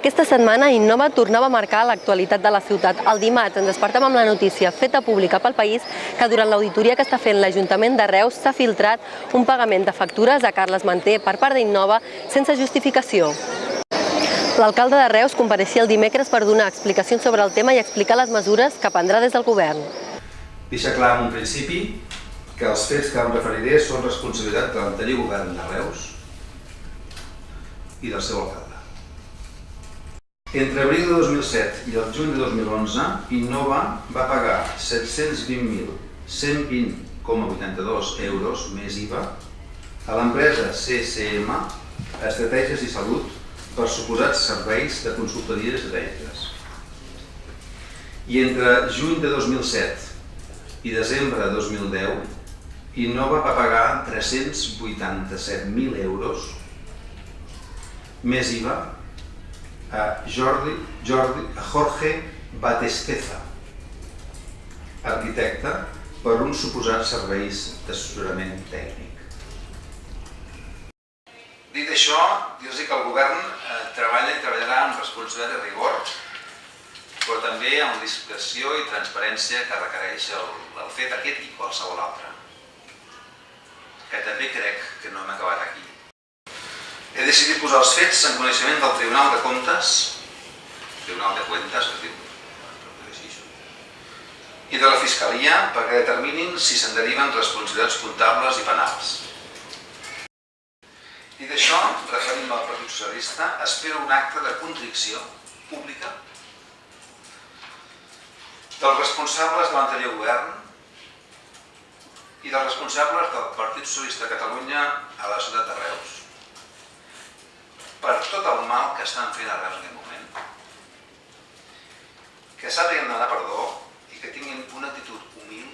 Aquesta setmana Innova tornava a marcar l'actualitat de la ciutat. El dimarts ens despertem amb la notícia feta pública pel País que durant l'auditoria que està fent l'Ajuntament de Reus s'ha filtrat un pagament de factures a Carles Manté per part d'Innova sense justificació. L'alcalde de Reus compareixia el dimecres per donar explicacions sobre el tema i explicar les mesures que prendrà des del govern. Deixa clar en un principi que els fets que em referiré són responsabilitat de l'anterior govern de Reus i del seu alcalde. Entre abril de 2007 i el juny de 2011, Innova va pagar 720.120,82 euros més IVA a l'empresa CCM Estratègies i Salut per suposats serveis de consultories estratègiques. I entre juny de 2007 i desembre de 2010, Innova va pagar 387.000 euros més IVA a Jorge Batesteza, arquitecte, per uns suposats serveis d'assessorament tècnic. Dit això, dir-los que el govern treballa i treballarà amb responsabilitat i rigor, però també amb discreció i transparència que requereix el fet aquest i qualsevol altre. Que també crec que no hem acabat aquí. He decidit posar els fets en coneixement del Tribunal de Comptes, Tribunal de Cuentas, es diu, i de la Fiscalia perquè determinin si se'n deriven responsabilitats comptables i penals. Dit això, referint-me al Partit Socialista, espero un acte de contrició pública dels responsables de l'anterior govern i dels responsables del Partit Socialista de Catalunya a la ciutat de Reus per tot el mal que estan fent a Reus en aquest moment, que sàpiguen demanar perdó i que tinguin una actitud humil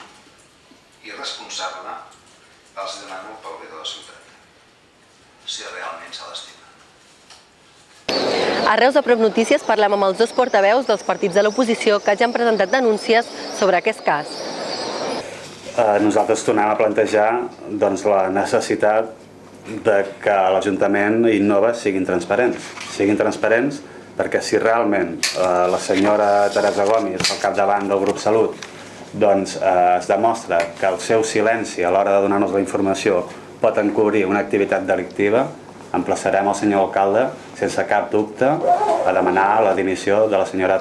i responsable, els demano pel bé de la ciutat, si realment se l'estima. A Reus a Prop Notícies parlem amb els dos portaveus dels partits de l'oposició que ja han presentat denúncies sobre aquest cas. Nosaltres tornem a plantejar la necessitat de que l'Ajuntament i Innova siguin transparents perquè si realment la senyora Teresa Gomis, al capdavant del grup Salut, es demostra que el seu silenci a l'hora de donar-nos la informació pot encobrir una activitat delictiva, emplaçarem el senyor alcalde, sense cap dubte, a demanar la dimissió de la senyora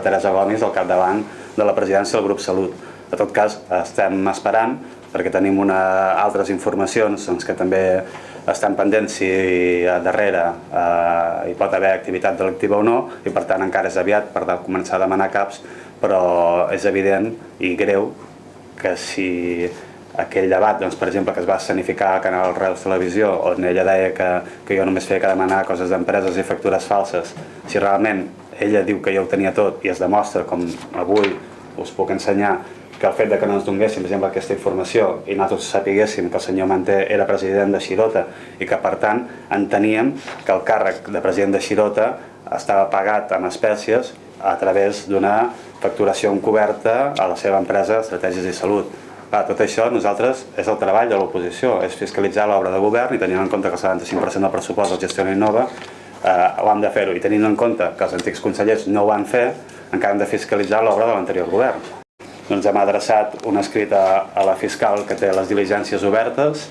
Teresa Gomis al capdavant de la presidència del grup Salut. En tot cas, estem esperant, perquè tenim altres informacions que també estan pendents si darrere hi pot haver activitat delictiva o no, i per tant encara és aviat per començar a demanar caps, però és evident i greu que si aquell debat, per exemple, que es va escenificar al canal Reus Televisió, on ella deia que jo només feia que demanar coses d'empreses i factures falses, si realment ella diu que jo ho tenia tot i es demostra, com avui us puc ensenyar, que el fet que no ens donguessin, per exemple, aquesta informació i nosaltres sapiguéssim que el senyor Manté era president de Xirota i que, per tant, enteníem que el càrrec de president de Xirota estava pagat en espècies a través d'una facturació encoberta a la seva empresa Estratègies i Salut. Tot això, nosaltres, és el treball de l'oposició, és fiscalitzar l'obra de govern i tenint en compte que el 75% del pressupost el gestiona Innova, ho hem de fer-ho. I tenint en compte que els antics consellers no ho van fer, encara hem de fiscalitzar l'obra de l'anterior govern. Hem adreçat un escrit a la fiscal que té les diligències obertes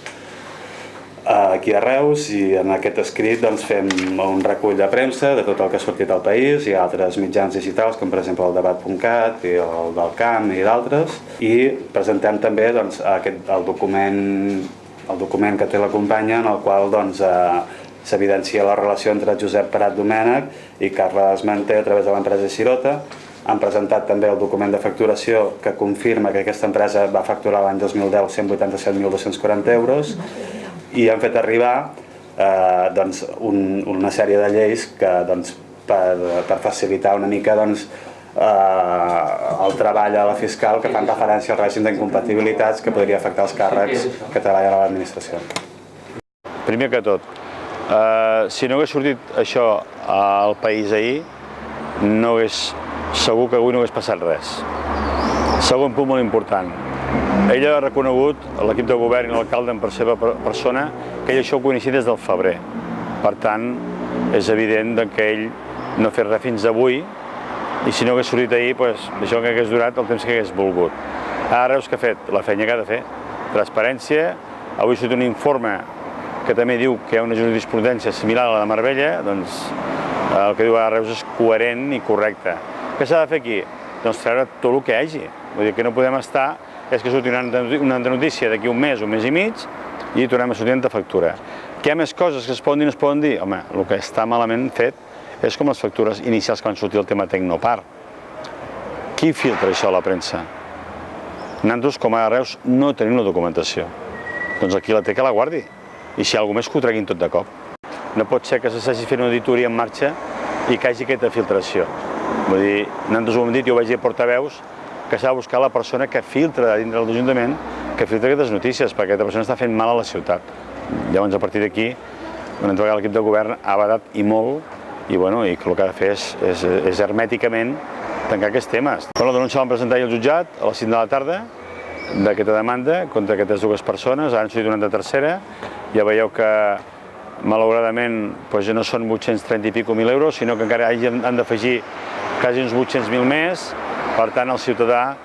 aquí a Reus i en aquest escrit fem un recull de premsa de tot el que ha sortit al País i altres mitjans digitals com per exemple el debat.cat i el del Camp i d'altres, i presentem també el document que té la companya en el qual s'evidencia la relació entre Josep Prat Domènech i Carles Manté a través de l'empresa Xirota. Han presentat també el document de facturació que confirma que aquesta empresa va facturar l'any 2010 187.240 euros i han fet arribar una sèrie de lleis per facilitar una mica el treball a la fiscal que fan referència al règim d'incompatibilitats que podria afectar els càrrecs que treballen a l'administració. Primer que tot, si no hagués sortit això al País ahir, segur que avui no hagués passat res. Segon punt molt important. Ella ha reconegut, l'equip de govern i l'alcalde en per seva persona, que ell això ho coneixia des del febrer. Per tant, és evident que ell no fer res fins avui, i si no hagués sortit ahir, això que hagués durat el temps que hagués volgut. Ara Reus què ha fet? La feina que ha de fer. Transparència, avui ha sortit un informe que també diu que hi ha una jurisprudència similar a la de Marbella, doncs el que diu ara Reus és coherent i correcte. Què s'ha de fer aquí? Doncs treure tot el que hi hagi. Vull dir que no podem estar, és que surti una notícia d'aquí un mes i mig, i tornem a sortir de factura. Que hi ha més coses que es poden dir o no es poden dir? Home, el que està malament fet és com les factures inicials que van sortir el tema Tecnopar. Qui filtra això a la premsa? Nosaltres, com a Reus, no tenim la documentació. Doncs aquí la té que la guardi. I si hi ha alguna més que ho treguin tot de cop. No pot ser que s'hagi fet una auditoria en marxa i que hi hagi aquesta filtració. Vull dir, nosaltres ho hem dit, jo ho vaig dir a portaveus, que s'ha de buscar la persona que filtra dintre de l'Ajuntament, que filtra aquestes notícies, perquè aquesta persona està fent mal a la ciutat. Llavors, a partir d'aquí, una altra vegada l'equip de govern ha badat i molt, i el que ha de fer és hermèticament tancar aquests temes. La denúncia vam presentar ahir al jutjat a les 5 de la tarda d'aquesta demanda contra aquestes dues persones, ara han sortit una tercera, ja veieu que malauradament ja no són 830 i pico mil euros, sinó que encara han d'afegir quasi uns 800.000 més, per tant el ciutadà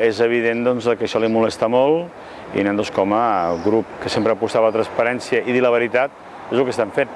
és evident que això li molesta molt i nosaltres com a grup que sempre apostava la transparència i dir la veritat és el que estem fent.